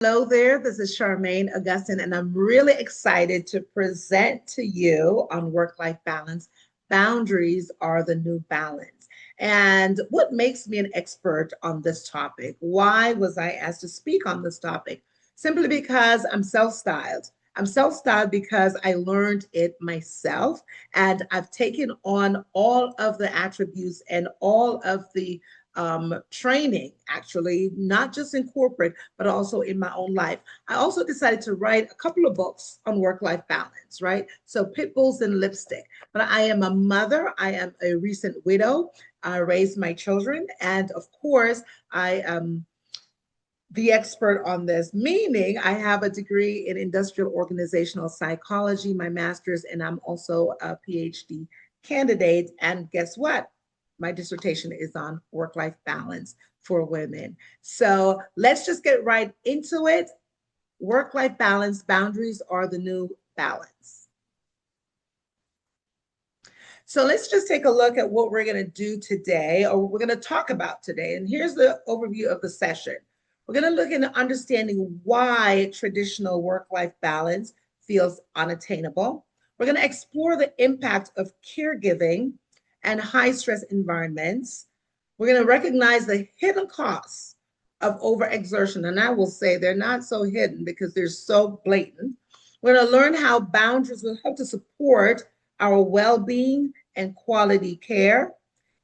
Hello there, this is Charmaine Augustin, and I'm really excited to present to you on work-life balance. Boundaries are the new balance. And what makes me an expert on this topic? Why was I asked to speak on this topic? Simply because I'm self-styled. I'm self-styled because I learned it myself, and I've taken on all of the attributes and all of the training, actually, not just in corporate, but also in my own life. I also decided to write a couple of books on work-life balance, right? So pit bulls and lipstick. But I am a mother. I am a recent widow. I raised my children. And of course, I am the expert on this, meaning I have a degree in industrial organizational psychology, my master's, and I'm also a PhD candidate. And guess what? My dissertation is on work-life balance for women. So let's just get right into it. Work-life balance, boundaries are the new balance. So let's just take a look at what we're going to do today, or what we're going to talk about today. And here's the overview of the session. We're going to look into understanding why traditional work-life balance feels unattainable. We're going to explore the impact of caregiving and high-stress environments. We're going to recognize the hidden costs of overexertion. And I will say they're not so hidden because they're so blatant. We're going to learn how boundaries will help to support our well-being and quality care,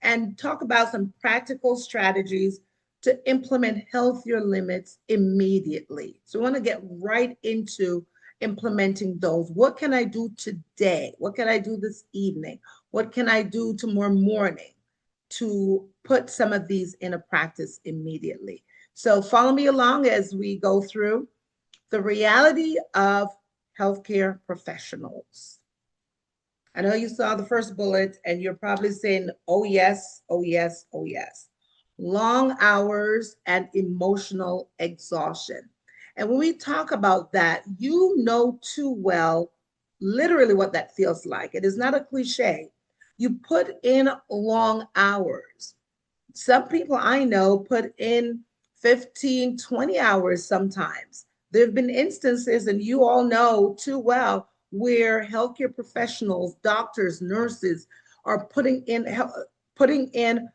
and talk about some practical strategies to implement healthier limits immediately. So we want to get right into implementing those. What can I do today? What can I do this evening? What can I do tomorrow morning to put some of these into practice immediately? So follow me along as we go through the reality of healthcare professionals. I know you saw the first bullet and you're probably saying, oh, yes, oh, yes, oh, yes. Long hours and emotional exhaustion. And when we talk about that, you know too well literally what that feels like. It is not a cliche. You put in long hours. Some people I know put in 15, 20 hours sometimes. There have been instances, and you all know too well, where healthcare professionals, doctors, nurses are putting in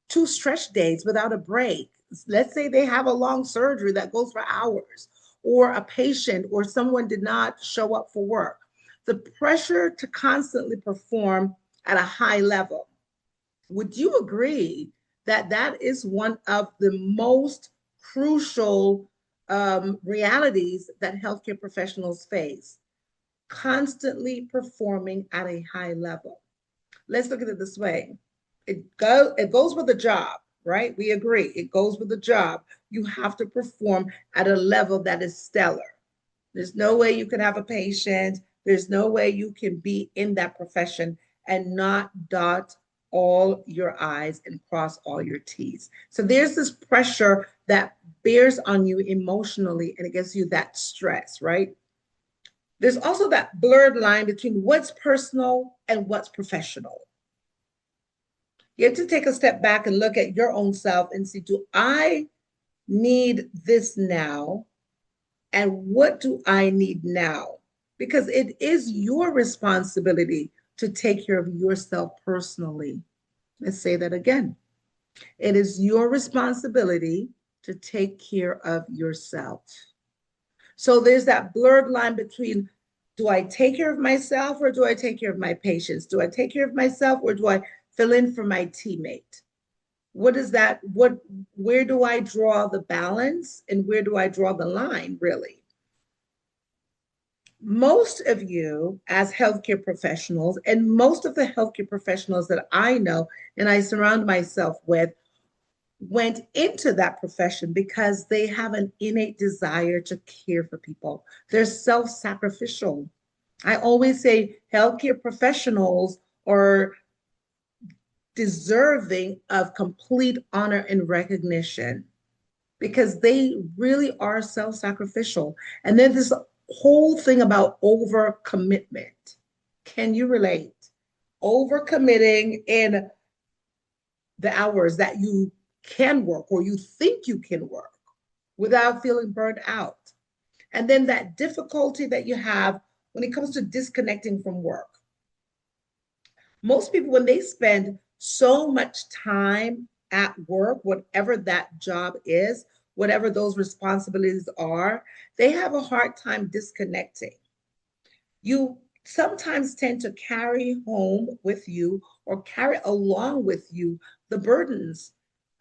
2 stretch days without a break. Let's say they have a long surgery that goes for hours, or a patient or someone did not show up for work. The pressure to constantly perform at a high level. Would you agree that that is one of the most crucial realities that healthcare professionals face? Constantly performing at a high level. Let's look at it this way. It goes with the job, right? We agree. It goes with the job. You have to perform at a level that is stellar. There's no way you can have a patient. There's no way you can be in that profession and not dot all your I's and cross all your T's. So there's this pressure that bears on you emotionally, and it gives you that stress, right? There's also that blurred line between what's personal and what's professional. You have to take a step back and look at your own self and see, do I need this now? And what do I need now? Because it is your responsibility to take care of yourself personally. Let's say that again. It is your responsibility to take care of yourself. So there's that blurred line between, do I take care of myself or do I take care of my patients? Do I take care of myself or do I fill in for my teammate? What is that? Where do I draw the balance and where do I draw the line, really? Most of you, as healthcare professionals, and most of the healthcare professionals that I know and I surround myself with, went into that profession because they have an innate desire to care for people. They're self-sacrificial. I always say healthcare professionals are deserving of complete honor and recognition because they really are self-sacrificial. And then this whole thing about overcommitment. Can you relate? Overcommitting in the hours that you can work or you think you can work. without feeling burned out. And then that difficulty that you have when it comes to disconnecting from work. Most people, when they spend so much time at work, whatever that job is, whatever those responsibilities are, they have a hard time disconnecting. You sometimes tend to carry home with you or carry along with you the burdens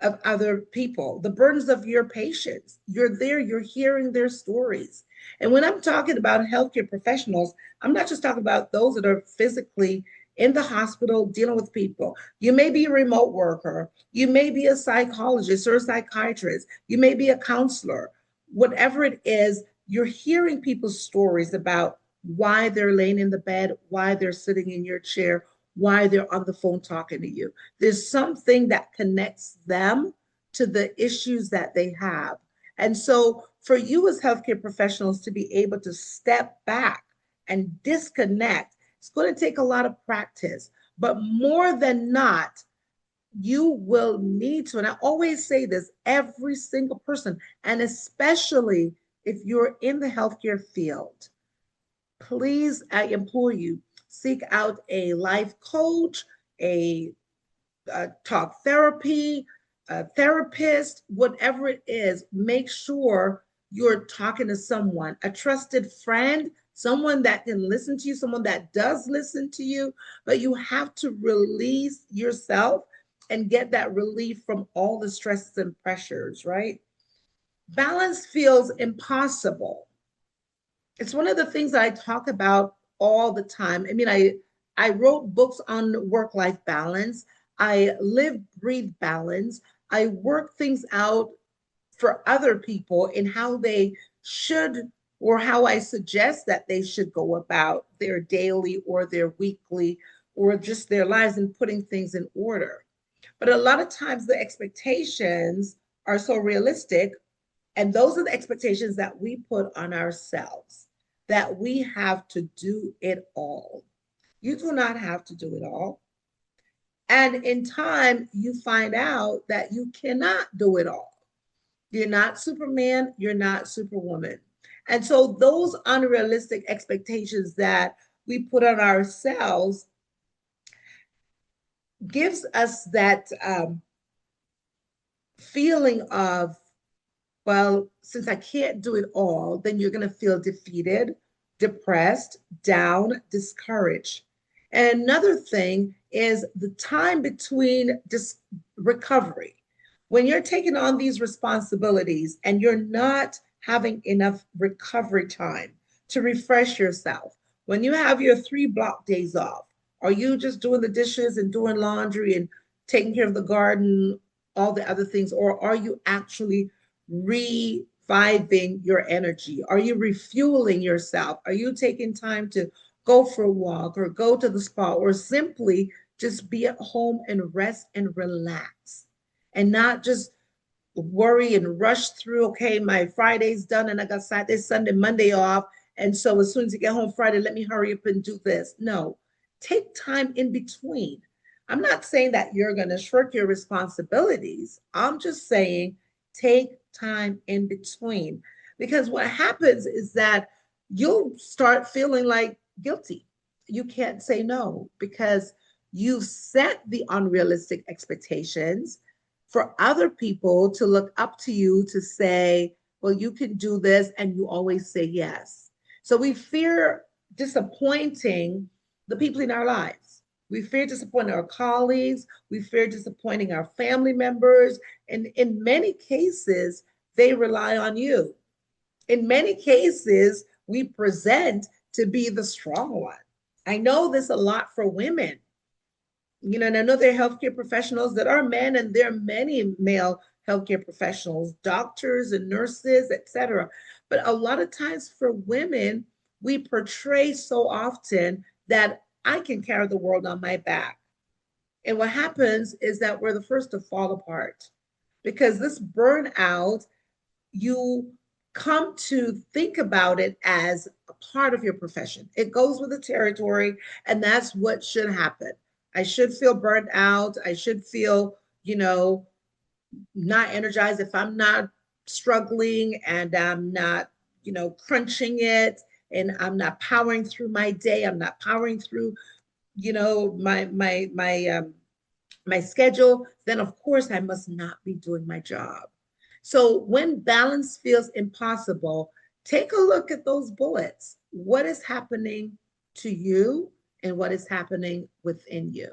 of other people, the burdens of your patients. You're there, you're hearing their stories. And when I'm talking about healthcare professionals, I'm not just talking about those that are physically in the hospital dealing with people. You may be a remote worker, you may be a psychologist or a psychiatrist, you may be a counselor. Whatever it is, you're hearing people's stories about why they're laying in the bed, why they're sitting in your chair, why they're on the phone talking to you. There's something that connects them to the issues that they have. And so, for you as healthcare professionals to be able to step back and disconnect, it's going to take a lot of practice. But more than not, you will need to, and I always say this, every single person, and especially if you're in the healthcare field, please, I implore you, seek out a life coach, a, talk therapy, a therapist, whatever it is. Make sure you're talking to someone, a trusted friend, someone that can listen to you, someone that does listen to you, but you have to release yourself and get that relief from all the stresses and pressures, right? Balance feels impossible. It's one of the things that I talk about all the time. I mean, I wrote books on work-life balance. I live, breathe balance. I work things out for other people in how they should, or how I suggest that they should go about their daily or their weekly or just their lives and putting things in order. But a lot of times the expectations are so realistic, and those are the expectations that we put on ourselves, that we have to do it all. You do not have to do it all. And in time, you find out that you cannot do it all. You're not Superman, you're not Superwoman. And so, those unrealistic expectations that we put on ourselves gives us that feeling of, well, since I can't do it all, then you're going to feel defeated, depressed, down, discouraged. And another thing is the time between recovery. When you're taking on these responsibilities and you're not having enough recovery time to refresh yourself, when you have your 3 block days off, are you just doing the dishes and doing laundry and taking care of the garden, all the other things, or are you actually reviving your energy? Are you refueling yourself? Are you taking time to go for a walk or go to the spa or simply just be at home and rest and relax and not just worry and rush through? Okay, my Friday's done and I got Saturday, Sunday, Monday off. And so as soon as you get home Friday, let me hurry up and do this. No, take time in between. I'm not saying that you're going to shirk your responsibilities. I'm just saying take time in between, because what happens is that you'll start feeling like guilty. You can't say no because you've set the unrealistic expectations for other people to look up to you to say, well, you can do this, and you always say yes. So we fear disappointing the people in our lives. We fear disappointing our colleagues. We fear disappointing our family members. And in many cases, they rely on you. In many cases, we present to be the strong one. I know this a lot for women. And I know there are healthcare professionals that are men, and there are many male healthcare professionals, doctors and nurses, etc. But a lot of times for women, we portray so often that I can carry the world on my back. And what happens is that we're the first to fall apart because this burnout, you come to think about it as a part of your profession. It goes with the territory, and that's what should happen. I should feel burnt out. I should feel, not energized if I'm not struggling and I'm not, crunching it, and I'm not powering through my day. I'm not powering through, my schedule, then of course I must not be doing my job. So when balance feels impossible, take a look at those bullets. What is happening to you and what is happening within you?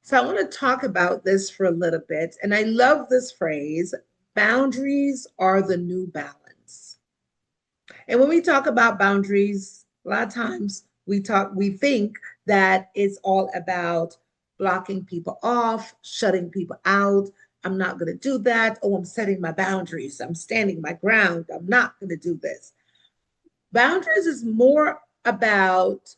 So I want to talk about this for a little bit. And I love this phrase, boundaries are the new balance. And when we talk about boundaries, a lot of times we think that it's all about blocking people off, shutting people out. I'm not going to do that. Oh, I'm setting my boundaries. I'm standing my ground. I'm not going to do this. Boundaries is more about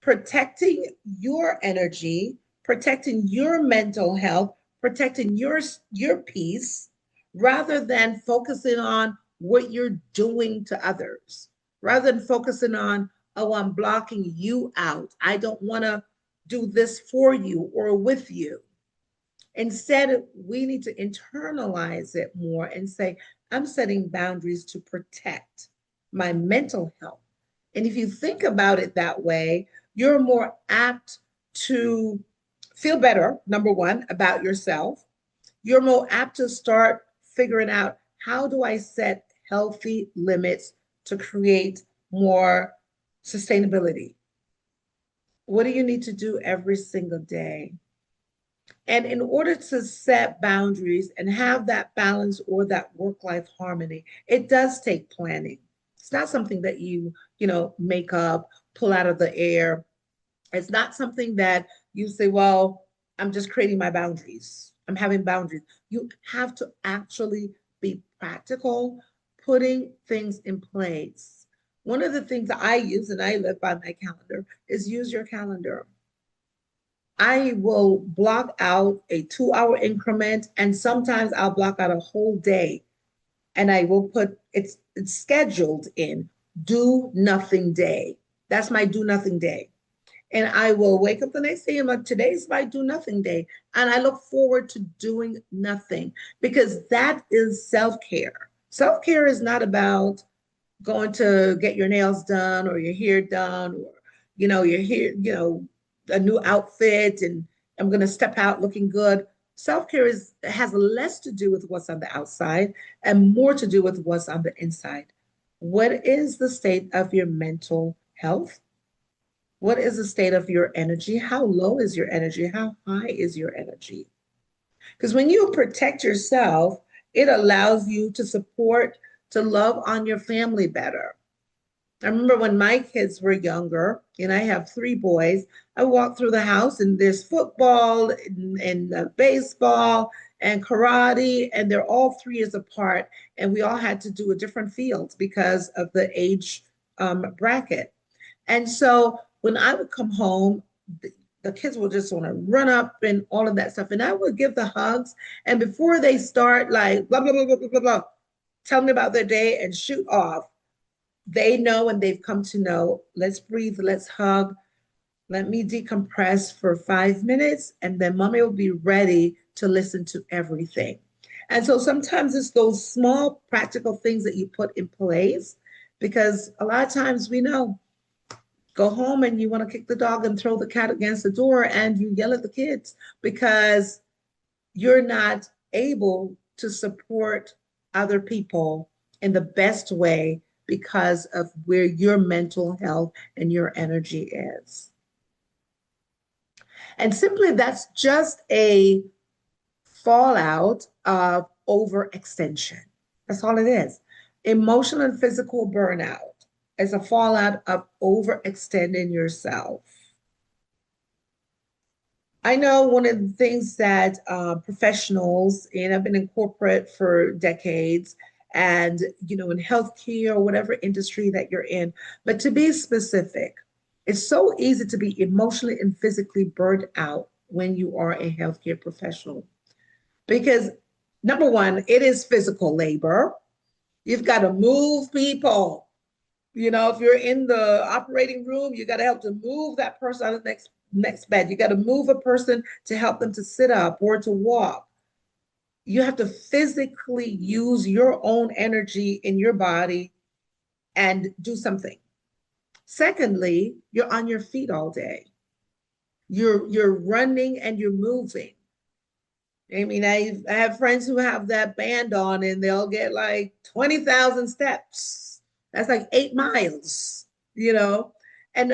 protecting your energy, protecting your mental health, protecting your peace, rather than focusing on what you're doing to others, rather than focusing on, oh, I'm blocking you out. I don't want to do this for you or with you. Instead, we need to internalize it more and say, I'm setting boundaries to protect my mental health. And if you think about it that way, you're more apt to feel better, number one, about yourself. You're more apt to start figuring out, how do I set healthy limits to create more sustainability? What do you need to do every single day? And in order to set boundaries and have that balance or that work-life harmony, it does take planning. It's not something that you make up, pull out of the air. It's not something that you say, well, I'm just creating my boundaries. I'm having boundaries. You have to actually be practical, putting things in place. One of the things that I use, and I live by my calendar, is use your calendar. I will block out a 2 hour increment, and sometimes I'll block out a whole day, and I will put it's scheduled in do nothing day. That's my do nothing day. And I will wake up the next day and like, today's my do nothing day. And I look forward to doing nothing, because that is self-care. Self-care is not about going to get your nails done or your hair done, or, your hair, a new outfit, and I'm going to step out looking good. Self-care has less to do with what's on the outside and more to do with what's on the inside. What is the state of your mental health? What is the state of your energy? How low is your energy? How high is your energy? Because when you protect yourself, it allows you to support, to love on your family better. I remember when my kids were younger, and I have 3 boys, I walk through the house and there's football and baseball and karate, and they're all 3 years apart. And we all had to do a different field because of the age bracket. And so when I would come home, the kids will just want to run up and all of that stuff. And I would give the hugs. And before they start like blah, blah, blah, blah, blah, blah, blah, tell me about their day and shoot off, they know, and they've come to know, let's breathe, let's hug, let me decompress for 5 minutes, and then mommy will be ready to listen to everything. And so sometimes it's those small practical things that you put in place, because a lot of times we know, go home and you want to kick the dog and throw the cat against the door, and you yell at the kids because you're not able to support other people in the best way because of where your mental health and your energy is. And simply, that's just a fallout of overextension. That's all it is. Emotional and physical burnout is a fallout of overextending yourself. I know one of the things that professionals, and I've been in corporate for decades, and in healthcare or whatever industry that you're in, but to be specific, it's so easy to be emotionally and physically burned out when you are a healthcare professional, because number one, it is physical labor. You've got to move people. If you're in the operating room, you got to help to move that person out of the next next bed. You got to move a person to help them to sit up or to walk. You have to physically use your own energy in your body and do something. Secondly, you're on your feet all day. You're running and you're moving. I mean, I have friends who have that band on and they'll get like 20,000 steps. That's like 8 miles, you know. And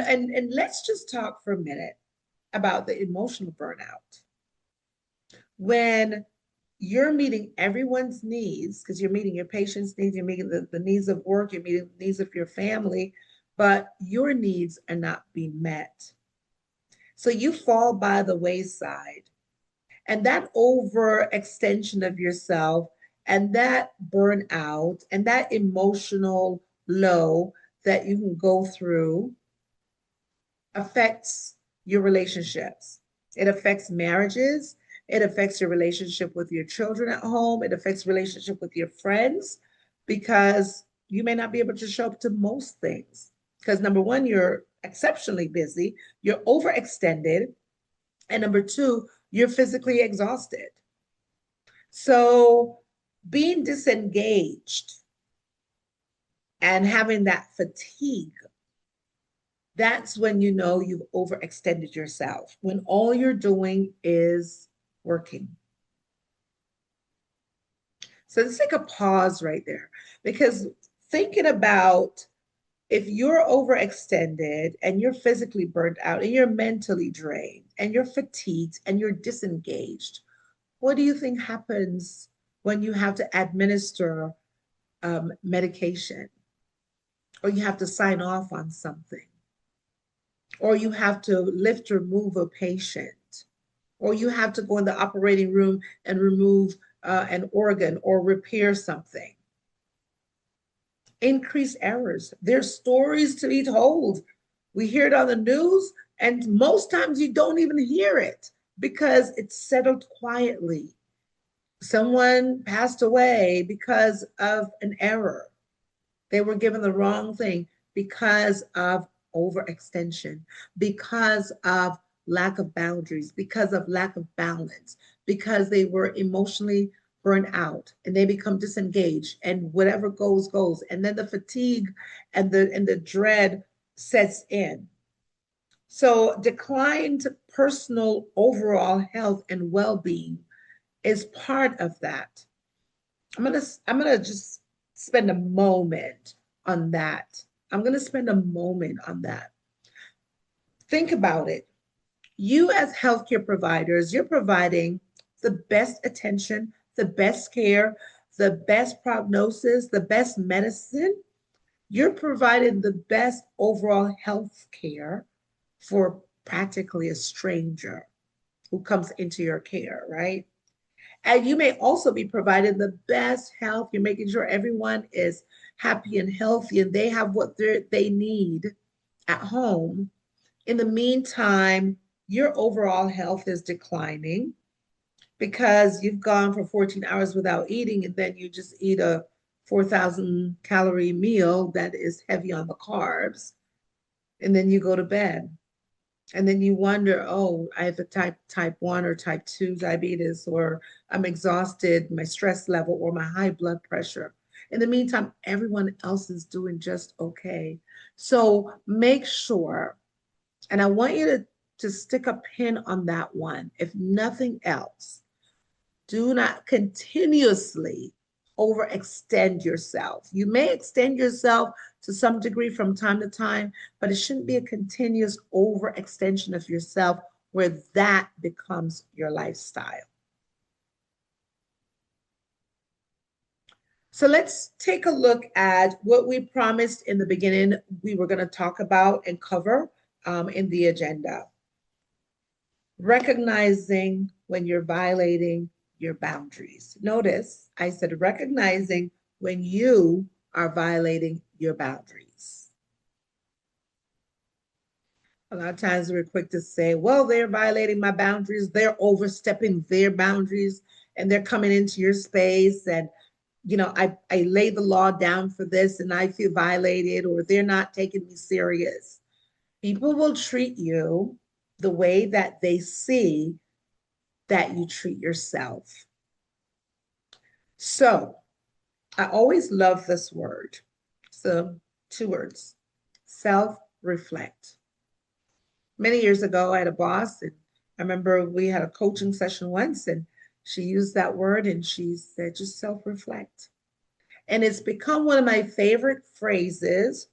let's just talk for a minute about the emotional burnout. When you're meeting everyone's needs, because you're meeting your patient's needs, you're meeting the needs of work, you're meeting the needs of your family, but your needs are not being met. So you fall by the wayside. And that overextension of yourself and that burnout and that emotional low that you can go through affects your relationships. It affects marriages. It affects your relationship with your children at home. It affects relationship with your friends because you may not be able to show up to most things. Because number one, you're exceptionally busy, you're overextended, and number two, you're physically exhausted. So being disengaged and having that fatigue, that's when you know you've overextended yourself, when all you're doing is working. So let's take a pause right there because thinking about if you're overextended and you're physically burnt out and you're mentally drained and you're fatigued and you're disengaged, what do you think happens when you have to administer medication or you have to sign off on something or you have to lift or move a patient or you have to go in the operating room and remove an organ or repair something? Increased errors. There's stories to be told. We hear it on the news, and most times you don't even hear it because it's settled quietly. Someone passed away because of an error. They were given the wrong thing because of overextension, because of lack of boundaries, because of lack of balance, because they were emotionally burn out and they become disengaged and whatever goes goes, and then the fatigue and the dread sets in. So declined personal overall health and well-being is part of that. I'm gonna just spend a moment on that. I'm gonna spend a moment on that. Think about it. You as healthcare providers, you're providing the best attention, the best care, the best prognosis, the best medicine. You're providing the best overall health care for practically a stranger who comes into your care, right? And you may also be providing the best health. You're making sure everyone is happy and healthy and they have what they need at home. In the meantime, your overall health is declining because you've gone for 14 hours without eating and then you just eat a 4,000 calorie meal that is heavy on the carbs. And then you go to bed. And then you wonder, oh, I have a type 1 or type 2 diabetes, or I'm exhausted, my stress level, or my high blood pressure. In the meantime, everyone else is doing just okay. So make sure, and I want you to stick a pin on that one. If nothing else, do not continuously overextend yourself. You may extend yourself to some degree from time to time, but it shouldn't be a continuous overextension of yourself where that becomes your lifestyle. So let's take a look at what we promised in the beginning we were going to talk about and cover in the agenda. Recognizing when you're violating your boundaries. Notice I said recognizing when you are violating your boundaries. A lot of times we're quick to say, well, they're violating my boundaries, they're overstepping their boundaries, and they're coming into your space. And, you know, I lay the law down for this and I feel violated, or they're not taking me serious. People will treat you the way that they see that you treat yourself. So I always love this word. So, two words: self-reflect. Many years ago, I had a boss, and I remember we had a coaching session once, and she used that word and she said, just self-reflect. And it's become one of my favorite phrases.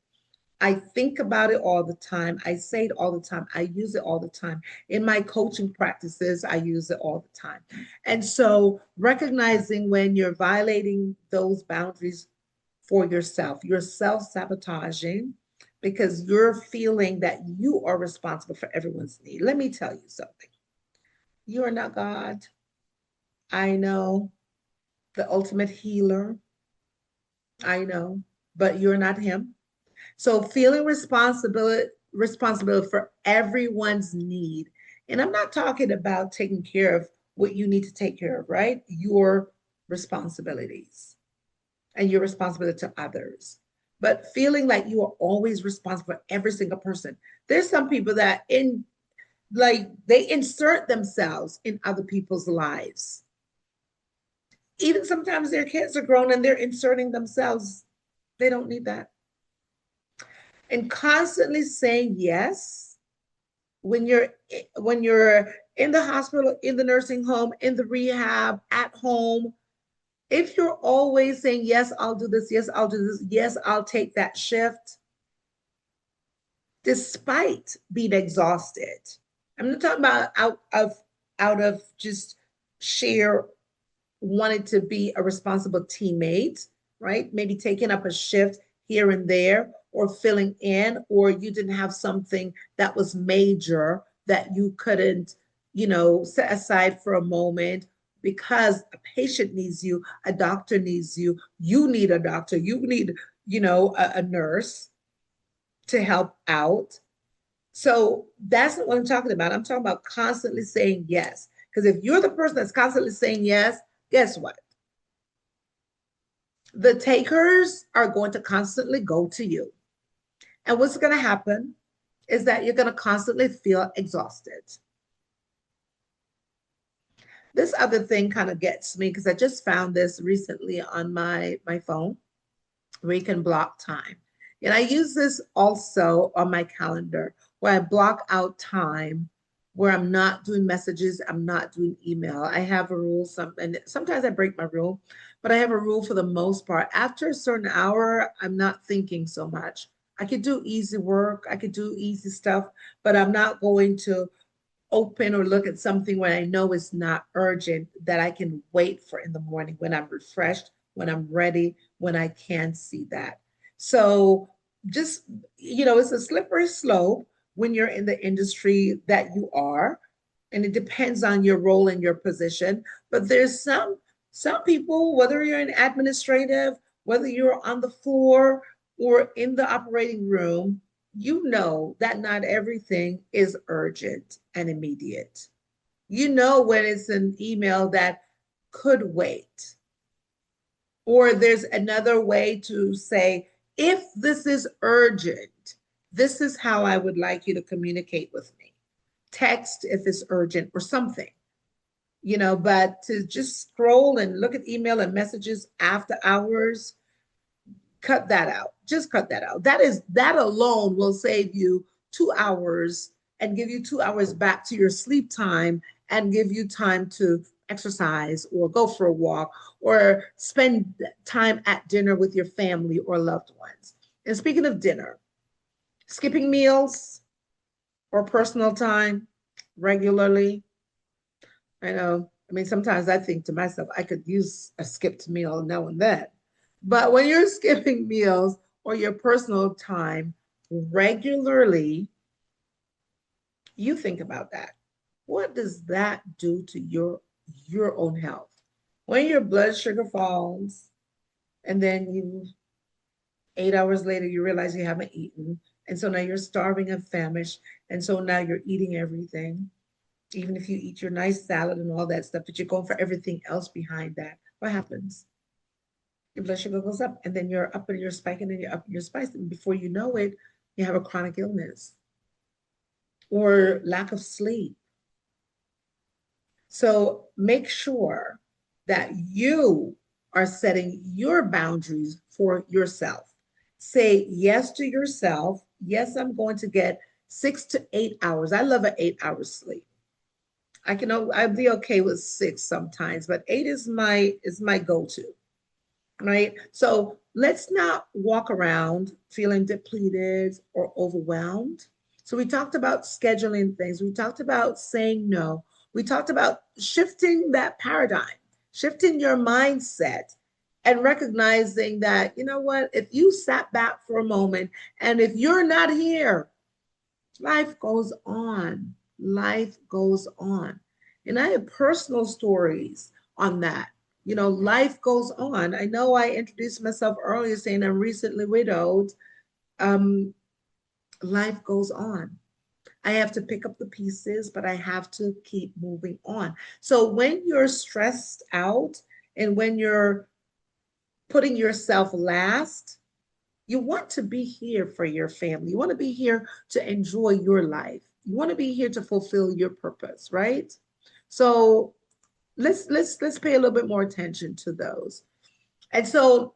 I think about it all the time. I say it all the time. I use it all the time. In my coaching practices, I use it all the time. And so recognizing when you're violating those boundaries for yourself, you're self-sabotaging because you're feeling that you are responsible for everyone's need. Let me tell you something. You are not God. I know, the ultimate healer. I know, but you're not him. So feeling responsibility for everyone's need. And I'm not talking about taking care of what you need to take care of, right? Your responsibilities and your responsibility to others. But feeling like you are always responsible for every single person. There's some people that they insert themselves in other people's lives. Even sometimes their kids are grown and they're inserting themselves. They don't need that. And constantly saying yes when you're in the hospital, in the nursing home, in the rehab, at home. If you're always saying, yes, I'll do this, yes, I'll do this, yes, I'll take that shift, despite being exhausted. I'm not talking about out of just sheer wanted to be a responsible teammate, right? Maybe taking up a shift here and there, or filling in, or you didn't have something that was major that you couldn't, set aside for a moment because a patient needs you, a doctor needs you, you need a doctor, you need, a nurse to help out. So that's not what I'm talking about. I'm talking about constantly saying yes. Because if you're the person that's constantly saying yes, guess what? The takers are going to constantly go to you. And what's going to happen is that you're going to constantly feel exhausted. This other thing kind of gets me because I just found this recently on my phone where you can block time. And I use this also on my calendar where I block out time where I'm not doing messages, I'm not doing email. I have a rule, and sometimes I break my rule, but I have a rule for the most part. After a certain hour, I'm not thinking so much. I could do easy work, I could do easy stuff, but I'm not going to open or look at something when I know it's not urgent that I can wait for in the morning when I'm refreshed, when I'm ready, when I can see that. So just, it's a slippery slope when you're in the industry that you are, and it depends on your role and your position. But there's some people, whether you're in administrative, whether you're on the floor or in the operating room, you know that not everything is urgent and immediate. You know when it's an email that could wait. Or there's another way to say, if this is urgent, this is how I would like you to communicate with me. Text if it's urgent or something, but to just scroll and look at email and messages after hours, cut that out. Just cut that out. That alone will save you 2 hours and give you 2 hours back to your sleep time and give you time to exercise or go for a walk or spend time at dinner with your family or loved ones. And speaking of dinner, skipping meals or personal time regularly. I know. I mean, sometimes I think to myself, I could use a skipped meal now and then. But when you're skipping meals or your personal time regularly, you think about that. What does that do to your own health? When your blood sugar falls and then 8 hours later you realize you haven't eaten, and so now you're starving and famished, and so now you're eating everything, even if you eat your nice salad and all that stuff, but you're going for everything else behind that. What happens? Your blood sugar goes up, and then you're up and you're spiking and you're up and you're spiking. And before you know it, you have a chronic illness. or lack of sleep. So make sure that you are setting your boundaries for yourself. Say yes to yourself. Yes, I'm going to get 6 to 8 hours. I love an 8 hour sleep. I'd be okay with 6 sometimes, but 8 is my go-to, right? So let's not walk around feeling depleted or overwhelmed. So we talked about scheduling things. We talked about saying no. We talked about shifting that paradigm, shifting your mindset, and recognizing that, you know what, if you sat back for a moment and if you're not here, life goes on. Life goes on. And I have personal stories on that. Life goes on. I know I introduced myself earlier saying I'm recently widowed. Um, Life goes on. I have to pick up the pieces, but I have to keep moving on. So when you're stressed out and when you're putting yourself last, you want to be here for your family. You want to be here to enjoy your life. You want to be here to fulfill your purpose, right? So let's pay a little bit more attention to those. And so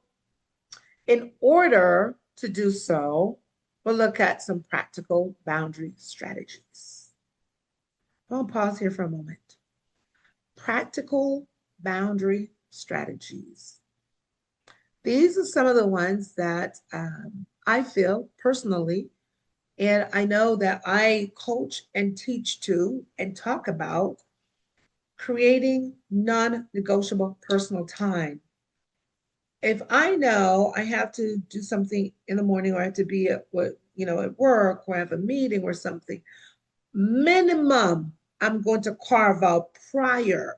in order to do so, we'll look at some practical boundary strategies. I'll pause here for a moment. Practical boundary strategies. These are some of the ones that I feel personally, and I know that I coach and teach to and talk about creating non negotiable personal time. If I know I have to do something in the morning or I have to be at work or I have a meeting or something, minimum I'm going to carve out prior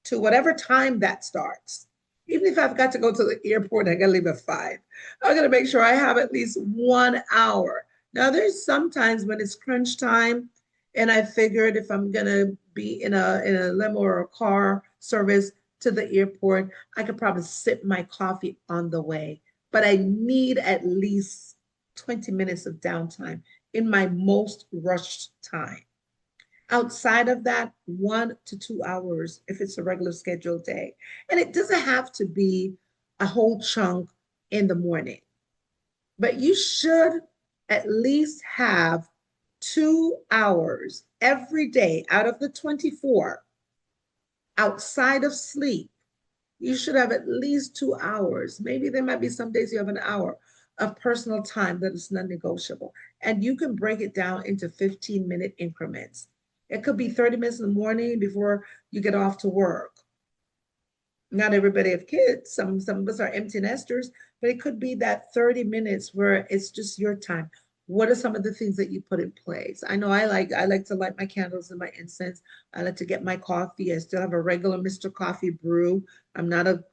to whatever time that starts. Even if I've got to go to the airport, I got to leave at 5. I'm going to make sure I have at least 1 hour. Now, there's sometimes when it's crunch time, and I figured if I'm going to be in a limo or a car service to the airport, I could probably sip my coffee on the way. But I need at least 20 minutes of downtime in my most rushed time. Outside of that, 1 to 2 hours if it's a regular scheduled day. And it doesn't have to be a whole chunk in the morning, but you should at least have 2 hours every day out of the 24 outside of sleep. You should have at least 2 hours. Maybe there might be some days you have an hour of personal time that is non-negotiable. And you can break it down into 15-minute increments. It could be 30 minutes in the morning before you get off to work. Not everybody have kids. Some of us are empty nesters, but it could be that 30 minutes where it's just your time. What are some of the things that you put in place? I know I like to light my candles and my incense. I like to get my coffee. I still have a regular Mr. Coffee brew. I'm not a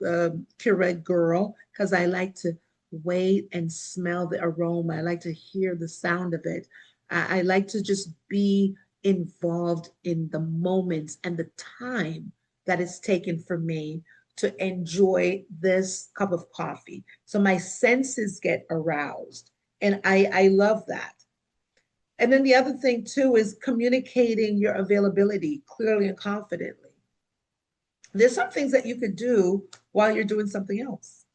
Keurig girl because I like to wait and smell the aroma. I like to hear the sound of it. I like to just be involved in the moments and the time that is taken for me to enjoy this cup of coffee. So my senses get aroused. And I love that. And then the other thing too is communicating your availability clearly and confidently. There's some things that you could do while you're doing something else,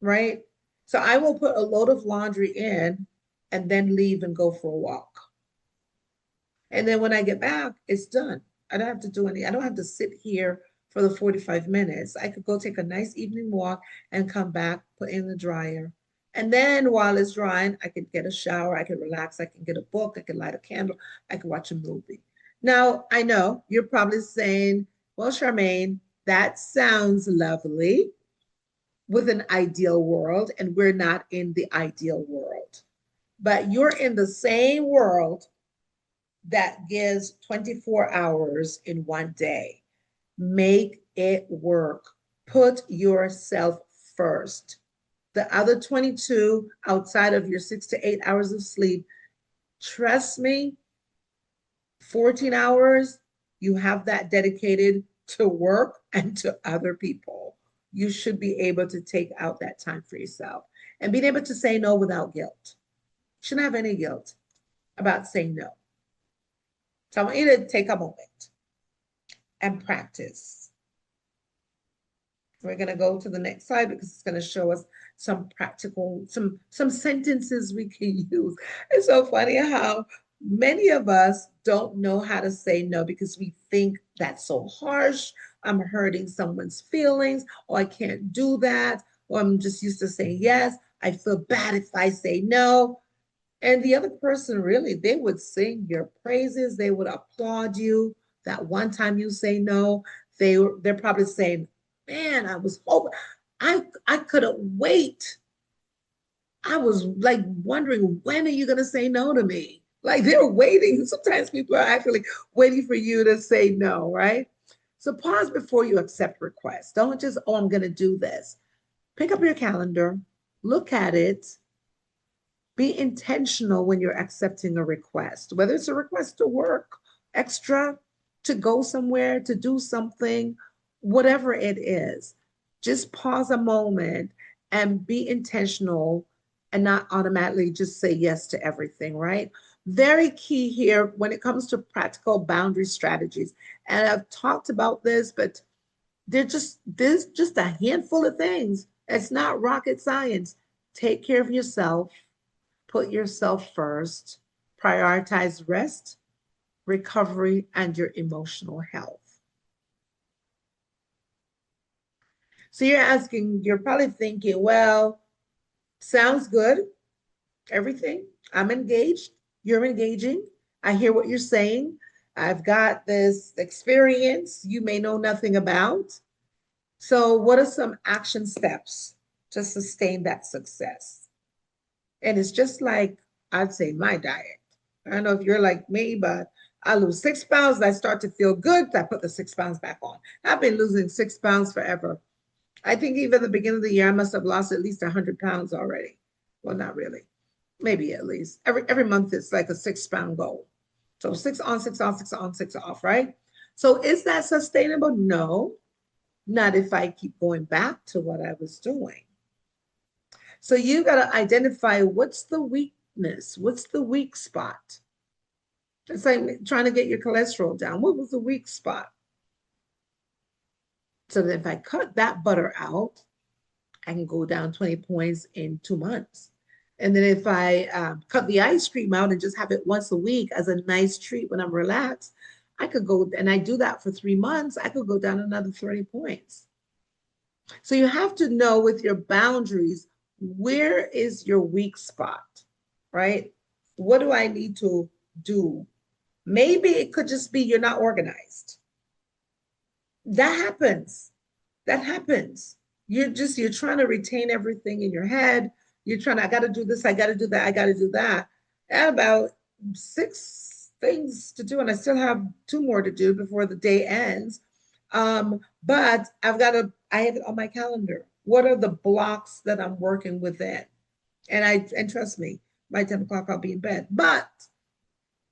right? So I will put a load of laundry in and then leave and go for a walk. And then when I get back, it's done. I don't have to sit here for the 45 minutes. I could go take a nice evening walk and come back, put in the dryer. And then while it's drying, I could get a shower, I could relax, I can get a book, I could light a candle, I could watch a movie. Now, I know you're probably saying, well, Charmaine, that sounds lovely with an ideal world, and we're not in the ideal world. But you're in the same world that gives 24 hours in one day. Make it work. Put yourself first. The other 22 outside of your 6 to 8 hours of sleep, trust me, 14 hours, you have that dedicated to work and to other people. You should be able to take out that time for yourself and being able to say no without guilt. You shouldn't have any guilt about saying no. So I want you to take a moment and practice. We're going to go to the next slide because it's going to show us some practical, some sentences we can use. It's so funny how many of us don't know how to say no because we think that's so harsh. I'm hurting someone's feelings, or I can't do that, or I'm just used to saying yes. I feel bad if I say no. And the other person, really, they would sing your praises. They would applaud you. That one time you say no, they're probably saying, "Man, I was hoping, I couldn't wait. I was like wondering, when are you going to say no to me?" Like they're waiting. Sometimes people are actually waiting for you to say no, right? So pause before you accept requests. Don't just, "Oh, I'm going to do this." Pick up your calendar, look at it, be intentional when you're accepting a request, whether it's a request to work extra, to go somewhere, to do something, whatever it is. Just pause a moment and be intentional and not automatically just say yes to everything, right? Very key here when it comes to practical boundary strategies. And I've talked about this, but there's just a handful of things. It's not rocket science. Take care of yourself. Put yourself first, prioritize rest, recovery, and your emotional health. So you're probably thinking, well, sounds good, everything. I'm engaged, you're engaging. I hear what you're saying. I've got this experience you may know nothing about. So, what are some action steps to sustain that success? And it's just like I'd say my diet. I don't know if you're like me, but I lose 6 pounds and I start to feel good. I put the 6 pounds back on. I've been losing 6 pounds forever. I think even at the beginning of the year, I must have lost at least 100 pounds already. Well, not really. Maybe at least. Every month it's like a 6 pound goal. So 6 on, 6 off, 6 on, 6 off, right? So is that sustainable? No, not if I keep going back to what I was doing. So you got to identify what's the weakness, what's the weak spot. It's like trying to get your cholesterol down. What was the weak spot? So that if I cut that butter out, I can go down 20 points in 2 months. And then if I cut the ice cream out and just have it once a week as a nice treat when I'm relaxed, I could go, and I do that for 3 months, I could go down another 30 points. So you have to know with your boundaries, where is your weak spot, right? What do I need to do? Maybe it could just be you're not organized. That happens. That happens. You're trying to retain everything in your head. You're trying to, I got to do this, I got to do that, I got to do that. And about 6 things to do, and I still have 2 more to do before the day ends. But I have it on my calendar. What are the blocks that I'm working within? And trust me, by 10 o'clock I'll be in bed. But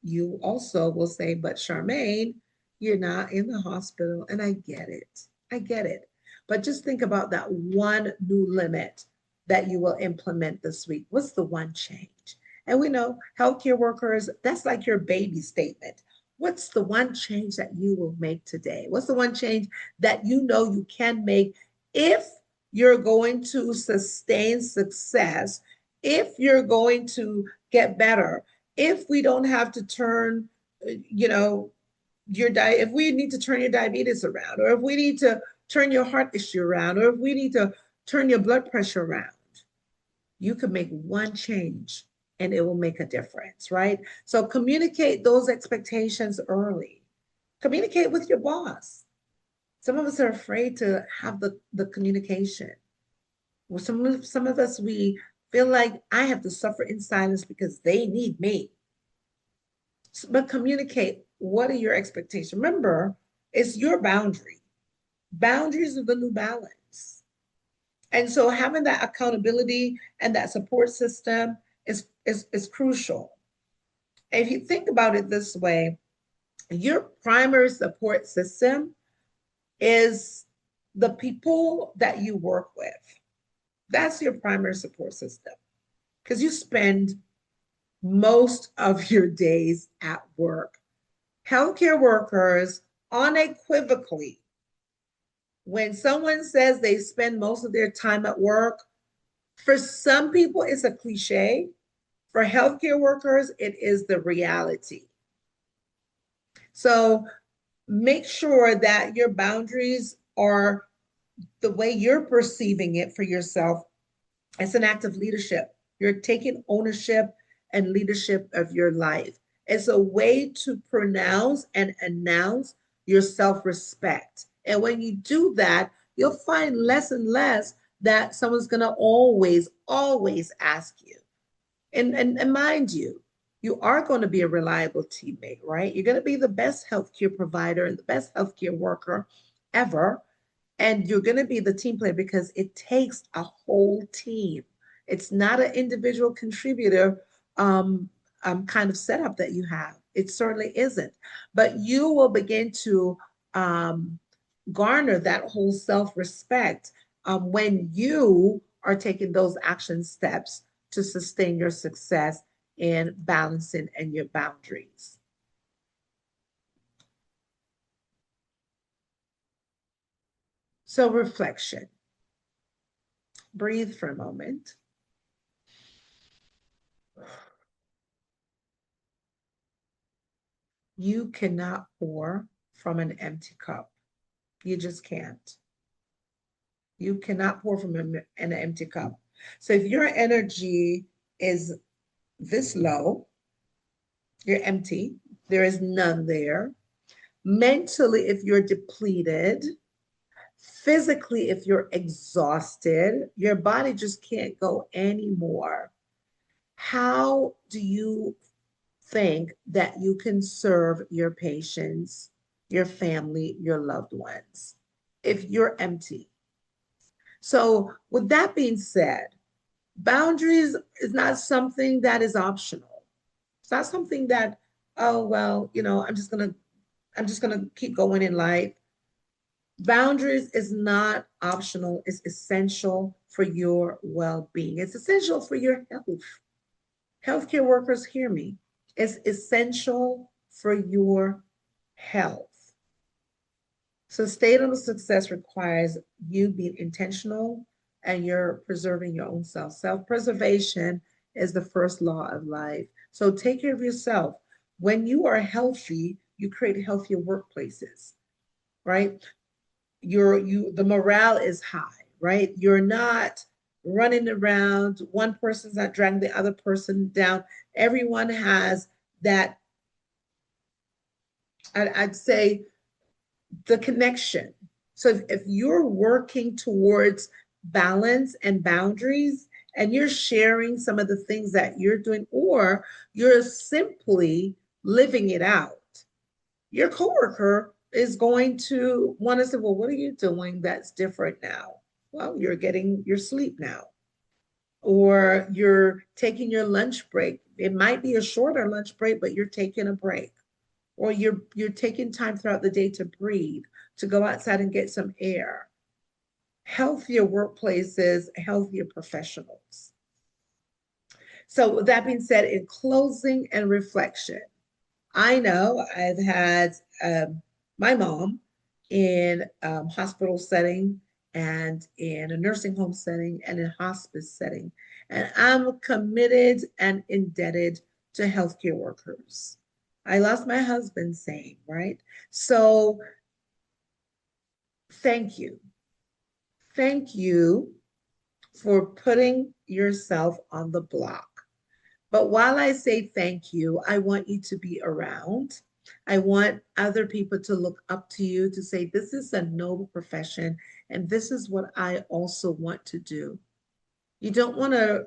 you also will say, "But Charmaine, you're not in the hospital." And I get it. I get it. But just think about that one new limit that you will implement this week. What's the one change? And we know healthcare workers, that's like your baby statement. What's the one change that you will make today? What's the one change that you know you can make if you're going to sustain success, if you're going to get better, if we don't have to turn, you know, your diet, if we need to turn your diabetes around, or if we need to turn your heart issue around, or if we need to turn your blood pressure around, you can make one change and it will make a difference, right? So communicate those expectations early. Communicate with your boss. Some of us are afraid to have the communication. Well, some of us, we feel like I have to suffer in silence because they need me. But communicate, what are your expectations? Remember, it's your boundary. Boundaries are the new balance. And so having that accountability and that support system is crucial. If you think about it this way, your primary support system is the people that you work with. That's your primary support system because you spend most of your days at work. Healthcare workers unequivocally, when someone says they spend most of their time at work, for some people it's a cliche. For healthcare workers, it is the reality. So make sure that your boundaries are the way you're perceiving it for yourself. It's an act of leadership. You're taking ownership and leadership of your life. It's a way to pronounce and announce your self respect. And when you do that, you'll find less and less that someone's going to always ask you. And mind you, you are going to be a reliable teammate, right? You're going to be the best healthcare provider and the best healthcare worker ever. And you're going to be the team player because it takes a whole team. It's not an individual contributor kind of setup that you have. It certainly isn't. But you will begin to garner that whole self respect when you are taking those action steps to sustain your success in balancing and your boundaries. So, reflection. Breathe for a moment. You cannot pour from an empty cup. You just can't. You cannot pour from an empty cup. So if your energy is this low, you're empty, there is none there. Mentally, if you're depleted, physically, if you're exhausted, your body just can't go anymore. How do you think that you can serve your patients, your family, your loved ones if you're empty? So, with that being said, boundaries is not something that is optional. It's not something that, oh well, I'm just gonna keep going in life. Boundaries is not optional, it's essential for your well-being. It's essential for your health. Healthcare workers, hear me. It's essential for your health. Sustainable success requires you being intentional and you're preserving your own self. Self-preservation is the first law of life. So take care of yourself. When you are healthy, you create healthier workplaces, right? The morale is high, right? You're not running around, one person's not dragging the other person down. Everyone has that, I'd say, the connection. So if you're working towards balance and boundaries and you're sharing some of the things that you're doing, or you're simply living it out, your coworker is going to want to say, well, what are you doing that's different now? Well, you're getting your sleep now, or you're taking your lunch break. It might be a shorter lunch break, but you're taking a break, or you're taking time throughout the day to breathe, to go outside and get some air. Healthier workplaces, healthier professionals. So with that being said, in closing and reflection, I know I've had my mom in hospital setting and in a nursing home setting and in hospice setting. And I'm committed and indebted to healthcare workers. I lost my husband same, right? So thank you. Thank you for putting yourself on the block. But while I say thank you, I want you to be around. I want other people to look up to you to say, this is a noble profession, and this is what I also want to do. You don't want to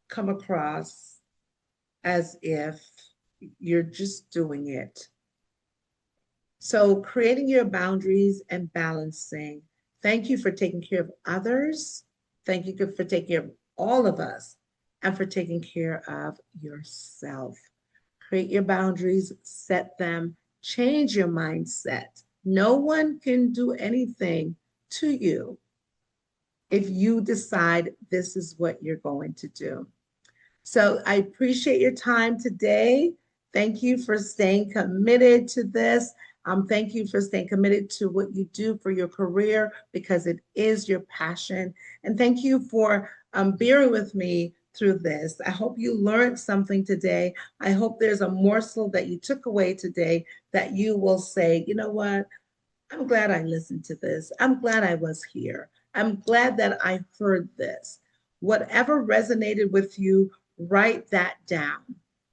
come across as if you're just doing it. So, creating your boundaries and balancing. Thank you for taking care of others. Thank you for taking care of all of us and for taking care of yourself. Create your boundaries, set them, change your mindset. No one can do anything to you if you decide this is what you're going to do. So I appreciate your time today. Thank you for staying committed to this. Thank you for staying committed to what you do for your career because it is your passion. And thank you for bearing with me through this. I hope you learned something today. I hope there's a morsel that you took away today that you will say, you know what? I'm glad I listened to this. I'm glad I was here. I'm glad that I heard this. Whatever resonated with you, write that down.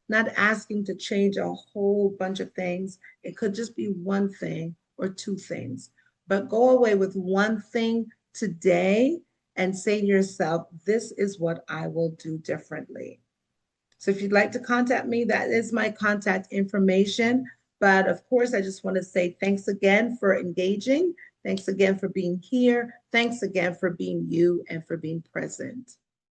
Not asking to change a whole bunch of things. It could just be one thing or two things. But go away with one thing today and say to yourself, this is what I will do differently. So if you'd like to contact me, that is my contact information. But of course, I just want to say thanks again for engaging. Thanks again for being here. Thanks again for being you and for being present.